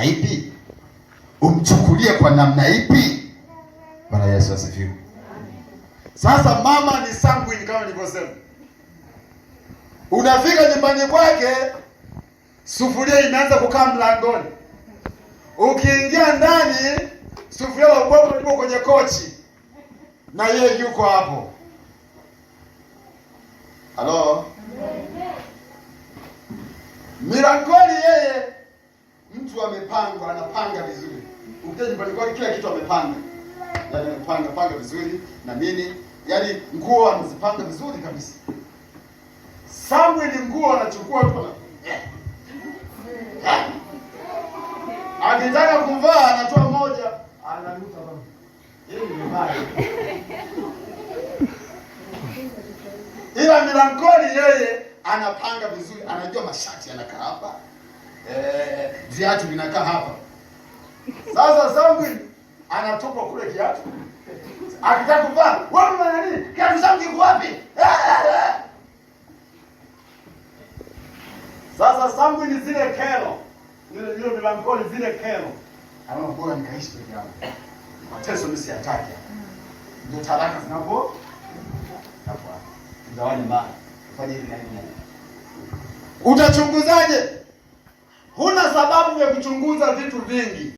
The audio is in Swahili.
ipi? Umchukulie kwa namna ipi? Bwana Yesu asifiwe. Sasa mama ni sanguine kama nilivyosema. Unafika nyumbani kwake, sufuria imeanza kukaa mlangoni. Ukiingia ndani, sufuria la ubwabwa liko kwenye kochi na yeye yuko hapo. Halo? Milangoni yeye mtu amepanga, anapanga vizuri. Ukija nyumbani kwake kila kitu amepanga. Yaani amepanga vizuri na nini? Yaani nguo anazipanga vizuri kabisa. Samuel nguo anachukua tu. Akitaka kuvaa anatoa moja, ananuta baba. Yeye ni mbaya. Ila milangoni yeye anapanga vizuri, anajua mashati yanakaa hapa. Viatu vinakaa hapa. Sasa Samuel anatupa kule kiatu. Akitaka kuvaa, wewe una nini? Kiatu changu kiko wapi? Sasa Samuel zile kero. Ile milangoni zile kero. Anaona bora nikaishi peke yangu. Mateso mimi siyataki. Ndio talaka zinapo hapo. Ndawani mbaya. Fanya hivi na hivi. Utachunguzaje? Huna sababu ya kuchunguza vitu vingi.